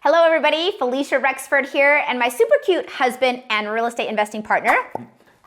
Hello everybody, Falisha Rexford here, and my super cute husband and real estate investing partner,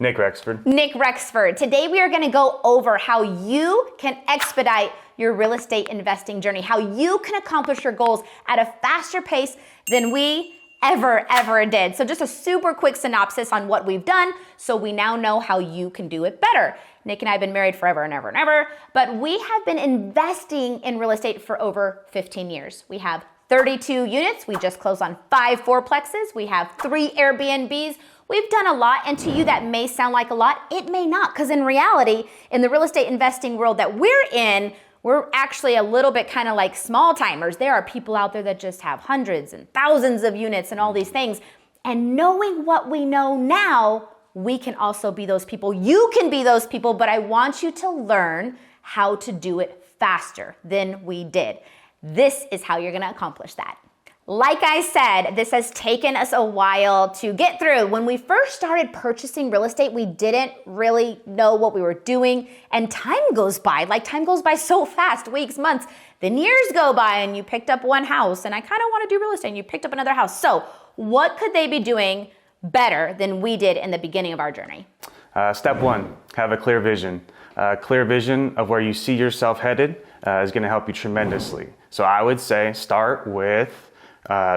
Nick Rexford. Nick Rexford. Today we are going to go over how you can expedite your real estate investing journey, how you can accomplish your goals at a faster pace than we ever did. So just a super quick synopsis on what we've done so we now know how you can do it better. Nick and I have been married forever and ever, but we have been investing in real estate for over 15 years. We have 32 units. We just closed on 5 fourplexes. We have 3 Airbnbs. We've done a lot, and to you that may sound like a lot. It may not, because in reality, in the real estate investing world that we're in, we're actually a little bit kind of like small timers. There are people out there that just have hundreds and thousands of units and all these things. And knowing what we know now, we can also be those people. You can be those people, but I want you to learn how to do it faster than we did. This is how you're going to accomplish that. Like I said, this has taken us a while to get through. When we first started purchasing real estate, we didn't really know what we were doing, and time goes by. Time goes by so fast, weeks, months, then years go by, and you picked up one house, and I kind of want to do real estate, and you picked up another house. So what could they be doing better than we did in the beginning of our journey? Step 1, have a clear vision. Clear vision of where you see yourself headed is going to help you tremendously. So I would say start with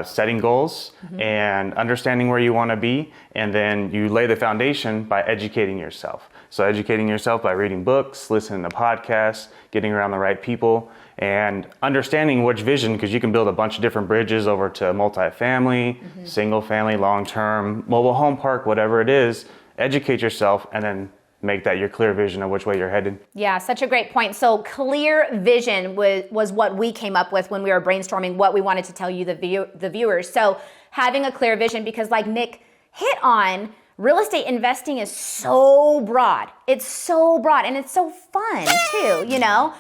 setting goals and understanding where you want to be, and then you lay the foundation by educating yourself. So educating yourself by reading books, listening to podcasts, getting around the right people, and understanding which vision, because you can build a bunch of different bridges over to multifamily, single family, long-term, mobile home park, whatever it is. Educate yourself and then make that your clear vision of which way you're headed. Yeah, such a great point. So clear vision was what we came up with when we were brainstorming what we wanted to tell you, the viewers. So having a clear vision, because like Nick hit on, real estate investing is so broad. It's so broad and it's so fun too, you know?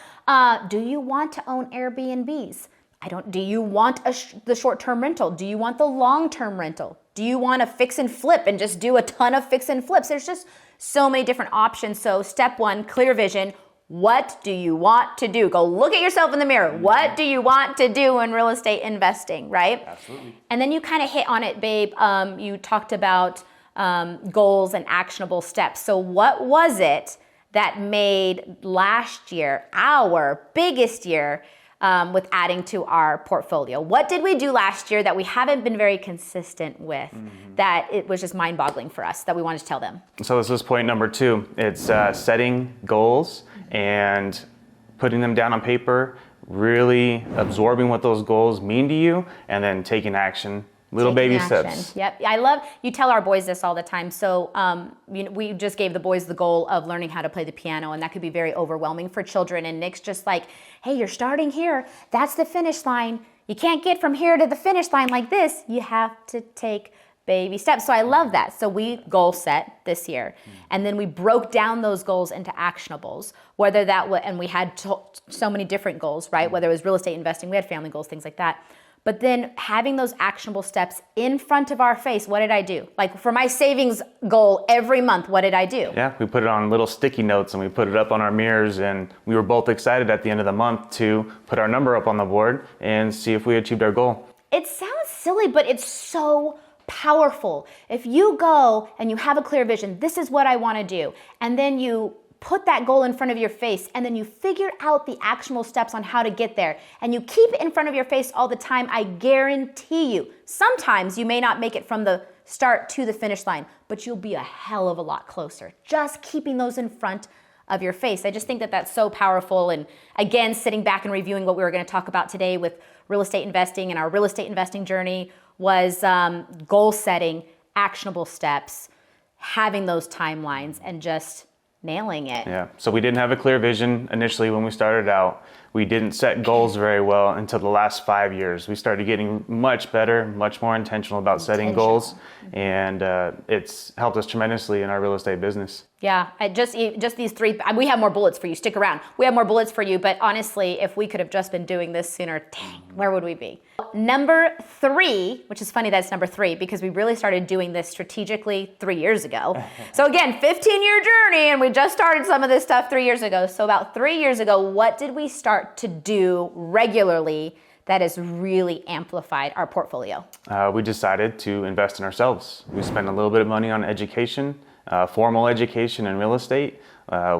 Do you want to own Airbnbs? Do you want the short-term rental? Do you want the long-term rental? Do you want to fix and flip and just do a ton of fix and flips? There's just so many different options. So step 1, clear vision. What do you want to do? Go look at yourself in the mirror. What do you want to do in real estate investing, right? Absolutely. And then you kind of hit on it, babe. You talked about goals and actionable steps. So what was it that made last year our biggest year with adding to our portfolio? What did we do last year that we haven't been very consistent with, that it was just mind-boggling for us, that we wanted to tell them? So this is point number 2. It's setting goals and putting them down on paper, really absorbing what those goals mean to you, and then taking action. Little baby steps. Yep. I love, you tell our boys this all the time. So we just gave the boys the goal of learning how to play the piano, and that could be very overwhelming for children. And Nick's just like, hey, you're starting here. That's the finish line. You can't get from here to the finish line like this. You have to take baby steps. So I love that. So we goal set this year. And then we broke down those goals into actionables, whether that was, and we had so many different goals, right? Whether it was real estate investing, we had family goals, things like that. But then having those actionable steps in front of our face, what did I do? Like for my savings goal every month, what did I do? Yeah, we put it on little sticky notes and we put it up on our mirrors, and we were both excited at the end of the month to put our number up on the board and see if we achieved our goal. It sounds silly, but it's so powerful. If you go and you have a clear vision, this is what I want to do, and then you put that goal in front of your face, and then you figure out the actionable steps on how to get there, and you keep it in front of your face all the time, I guarantee you, sometimes you may not make it from the start to the finish line, but you'll be a hell of a lot closer just keeping those in front of your face. I just think that that's so powerful. And again, sitting back and reviewing what we were going to talk about today with real estate investing and our real estate investing journey was goal setting, actionable steps, having those timelines, and just nailing it. Yeah, so we didn't have a clear vision initially when we started out. We didn't set goals very well until the last 5 years. We started getting much better, much more intentional about setting goals, and it's helped us tremendously in our real estate business. Yeah, just these 3, we have more bullets for you, stick around. We have more bullets for you, but honestly, if we could have just been doing this sooner, dang, where would we be? Number 3, which is funny that it's number 3, because we really started doing this strategically 3 years ago. So again, 15-year journey, and we just started some of this stuff 3 years ago. So about 3 years ago, what did we start to do regularly that has really amplified our portfolio? We decided to invest in ourselves. We spent a little bit of money on education, formal education in real estate.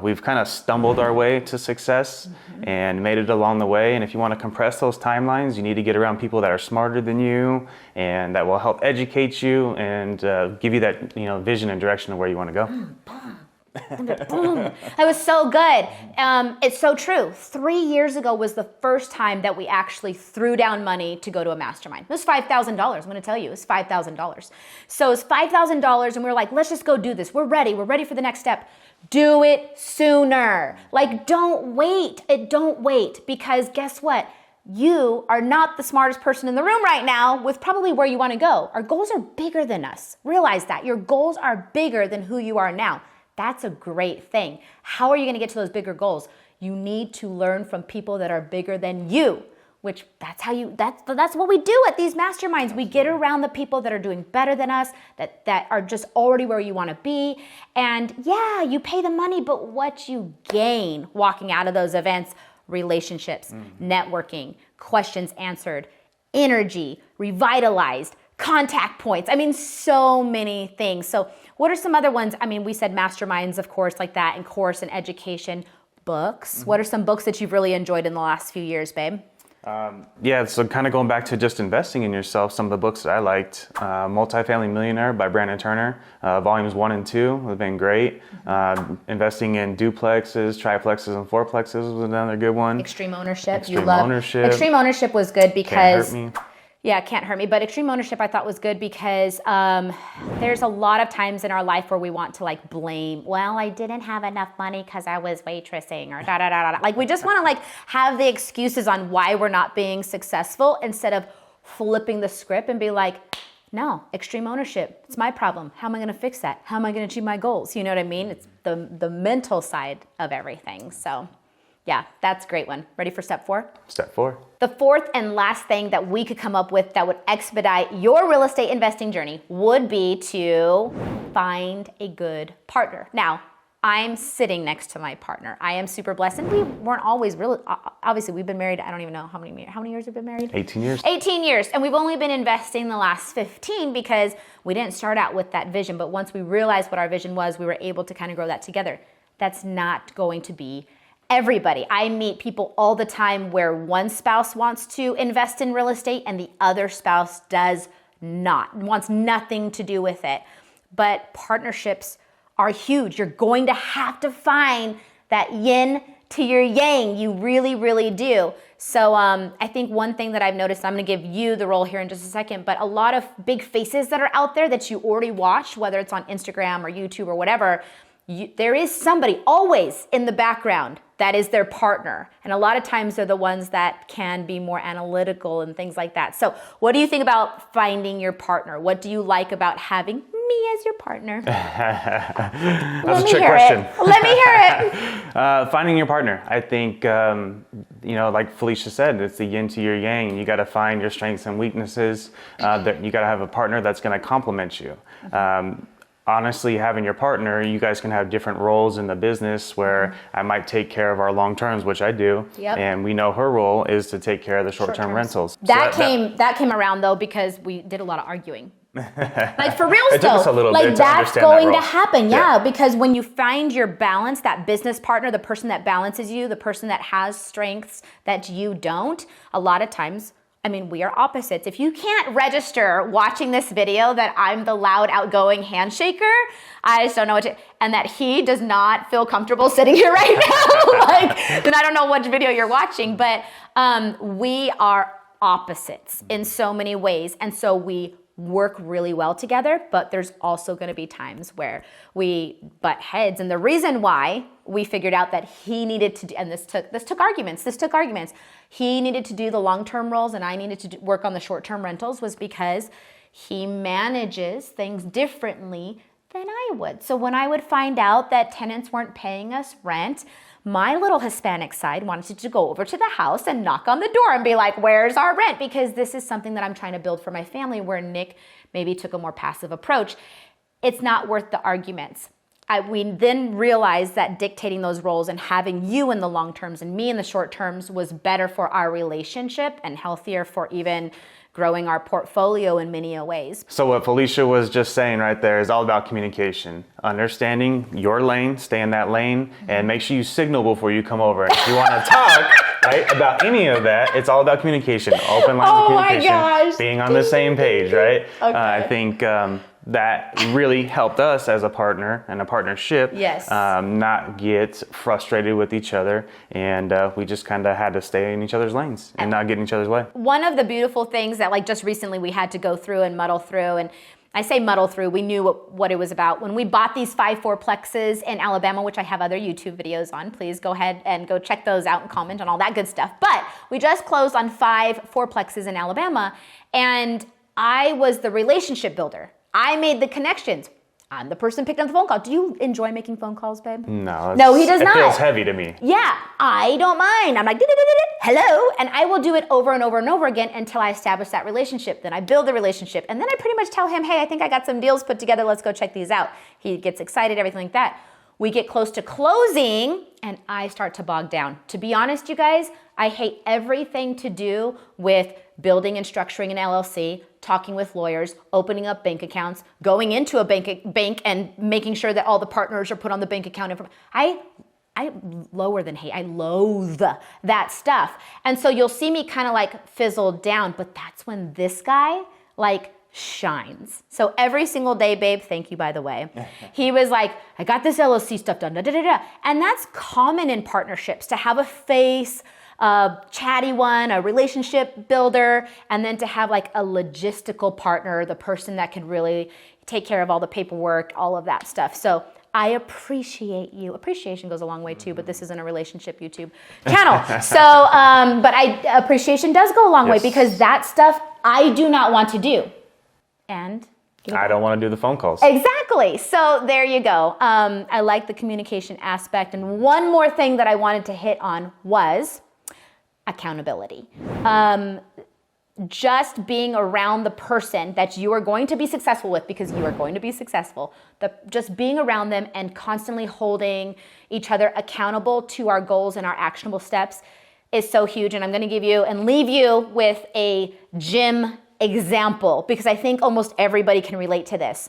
We've kind of stumbled our way to success and made it along the way. And if you want to compress those timelines, you need to get around people that are smarter than you and that will help educate you and give you that vision and direction of where you want to go. That was so good. It's so true. 3 years ago was the first time that we actually threw down money to go to a mastermind. It was $5,000. I'm going to tell you, it was $5,000. So it's $5,000 and we were like, let's just go do this. We're ready. We're ready for the next step. Do it sooner. Like, don't wait. Don't wait, because guess what? You are not the smartest person in the room right now with probably where you want to go. Our goals are bigger than us. Realize that. Your goals are bigger than who you are now. That's a great thing. How are you going to get to those bigger goals? You need to learn from people that are bigger than you, which that's what we do at these masterminds. We get around the people that are doing better than us, that are just already where you want to be. And yeah, you pay the money, but what you gain walking out of those events: relationships, networking, questions answered, energy, revitalized, contact points. I mean, so many things. So what are some other ones? I mean, we said masterminds, of course, like that, and course and education. Books. What are some books that you've really enjoyed in the last few years, babe? So kind of going back to just investing in yourself, some of the books that I liked, Multifamily Millionaire by Brandon Turner, volumes 1 and 2 have been great. Investing in duplexes, triplexes, and fourplexes was another good one. Extreme Ownership. Extreme Ownership. Extreme Ownership was good because... Can't Hurt Me. Yeah, Can't Hurt Me. But Extreme Ownership I thought was good because there's a lot of times in our life where we want to like blame, well, I didn't have enough money because I was waitressing or da-da-da-da. Like we just want to like have the excuses on why we're not being successful instead of flipping the script and be like, no, extreme ownership. It's my problem. How am I going to fix that? How am I going to achieve my goals? You know what I mean? It's the mental side of everything. So yeah, that's a great one. Ready for step 4? Step 4. The fourth and last thing that we could come up with that would expedite your real estate investing journey would be to find a good partner. Now, I'm sitting next to my partner. I am super blessed, and we weren't always really, obviously we've been married, I don't even know how many years we've been married? 18 years. 18 years, and we've only been investing the last 15 because we didn't start out with that vision, but once we realized what our vision was, we were able to kind of grow that together. That's not going to be everybody. I meet people all the time where one spouse wants to invest in real estate and the other spouse does not, wants nothing to do with it. But partnerships are huge. You're going to have to find that yin to your yang. You really, really do. So I think one thing that I've noticed, I'm going to give you the role here in just a second, but a lot of big faces that are out there that you already watch, whether it's on Instagram or YouTube or whatever, there is somebody always in the background that is their partner. And a lot of times they're the ones that can be more analytical and things like that. So what do you think about finding your partner? What do you like about having me as your partner? That's a trick question. Let me hear it. Finding your partner. I think, like Falisha said, it's the yin to your yang. You got to find your strengths and weaknesses. You got to have a partner that's going to complement you. Honestly, having your partner, you guys can have different roles in the business where I might take care of our long terms, which I do. Yep. And we know her role is to take care of the short-term rentals. That came around though because we did a lot of arguing. Like for real it took us a little bit to that's understand going that to role. happen. Yeah, because when you find your balance, that business partner, the person that balances you, the person that has strengths that you don't, a lot of times, I mean, we are opposites. If you can't register watching this video that I'm the loud, outgoing handshaker, I just don't know and that he does not feel comfortable sitting here right now, then I don't know which video you're watching, but we are opposites in so many ways. And so we work really well together, but there's also going to be times where we butt heads. And the reason why we figured out that he needed to do, and this took arguments. He needed to do the long-term roles and I needed to work on the short-term rentals was because he manages things differently than I would. So when I would find out that tenants weren't paying us rent, my little Hispanic side wanted to go over to the house and knock on the door and be like, where's our rent? Because this is something that I'm trying to build for my family, where Nick maybe took a more passive approach. It's not worth the arguments. we then realized that dictating those roles and having you in the long terms and me in the short terms was better for our relationship and healthier for even growing our portfolio in many ways. So what Falisha was just saying right there is all about communication. Understanding your lane, stay in that lane, and make sure you signal before you come over. If you want to talk, right, about any of that, it's all about communication, open lines of communication, being on the same page, right? Okay. I think that really helped us as a partner and a partnership. Yes. Not get frustrated with each other, and we just kind of had to stay in each other's lanes and not get in each other's way. One of the beautiful things that like just recently we had to go through and muddle through, and I say muddle through, we knew what it was about. When we bought these 5 fourplexes in Alabama, which I have other YouTube videos on, please go ahead and go check those out and comment on all that good stuff. But we just closed on 5 fourplexes in Alabama, and I was the relationship builder. I made the connections. I'm the person picked up the phone call. Do you enjoy making phone calls, babe? No, he does not. It feels heavy to me. Yeah, I don't mind. I'm like, hello, and I will do it over and over and over again until I establish that relationship. Then I build the relationship, and then I pretty much tell him, hey, I think I got some deals put together. Let's go check these out. He gets excited, everything like that. We get close to closing, and I start to bog down. To be honest, you guys, I hate everything to do with building and structuring an LLC, talking with lawyers, opening up bank accounts, going into a bank and making sure that all the partners are put on the bank account. I lower than hate. I loathe that stuff. And so you'll see me kind of like fizzle down, but that's when this guy like shines. So every single day, babe, thank you, by the way, he was like, I got this LLC stuff done, da, da, da, da. And that's common in partnerships, to have a face, a chatty one, a relationship builder, and then to have like a logistical partner, the person that can really take care of all the paperwork, all of that stuff. So I appreciate you. Appreciation goes a long way too, but this isn't a relationship YouTube channel. So, but appreciation does go a long way, because that stuff I do not want to do. And I don't want to do the phone calls. Exactly. So there you go. I like the communication aspect. And one more thing that I wanted to hit on was accountability. Just being around the person that you are going to be successful with, because you are going to be successful, just being around them and constantly holding each other accountable to our goals and our actionable steps is so huge. And I'm going to give you and leave you with a gym example, because I think almost everybody can relate to this.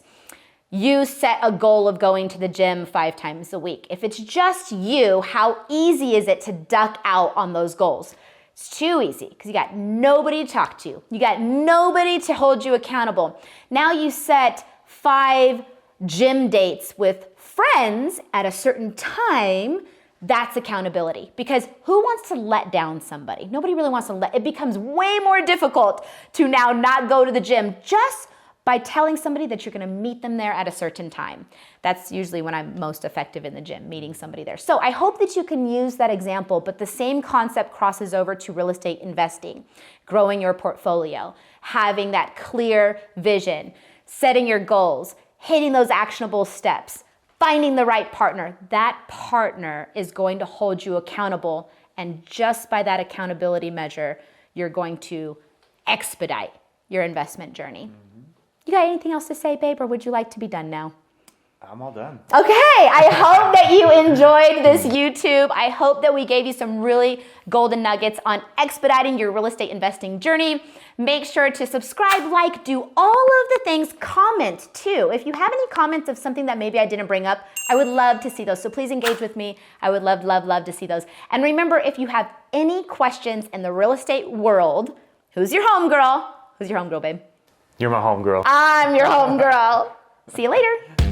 You set a goal of going to the gym 5 times a week. If it's just you, how easy is it to duck out on those goals? It's too easy, because you got nobody to talk to. You got nobody to hold you accountable. Now you set 5 gym dates with friends at a certain time. That's accountability, because who wants to let down somebody? Nobody really wants to it becomes way more difficult to now not go to the gym just by telling somebody that you're going to meet them there at a certain time. That's usually when I'm most effective in the gym, meeting somebody there. So I hope that you can use that example, but the same concept crosses over to real estate investing, growing your portfolio, having that clear vision, setting your goals, hitting those actionable steps, finding the right partner. That partner is going to hold you accountable, and just by that accountability measure, you're going to expedite your investment journey. You got anything else to say, babe, or would you like to be done now? I'm all done. Okay, I hope that you enjoyed this YouTube. I hope that we gave you some really golden nuggets on expediting your real estate investing journey. Make sure to subscribe, like, do all of the things. Comment too. If you have any comments of something that maybe I didn't bring up, I would love to see those. So please engage with me. I would love, love, love to see those. And remember, if you have any questions in the real estate world, who's your homegirl? Who's your homegirl, babe? You're my homegirl. I'm your homegirl. See you later.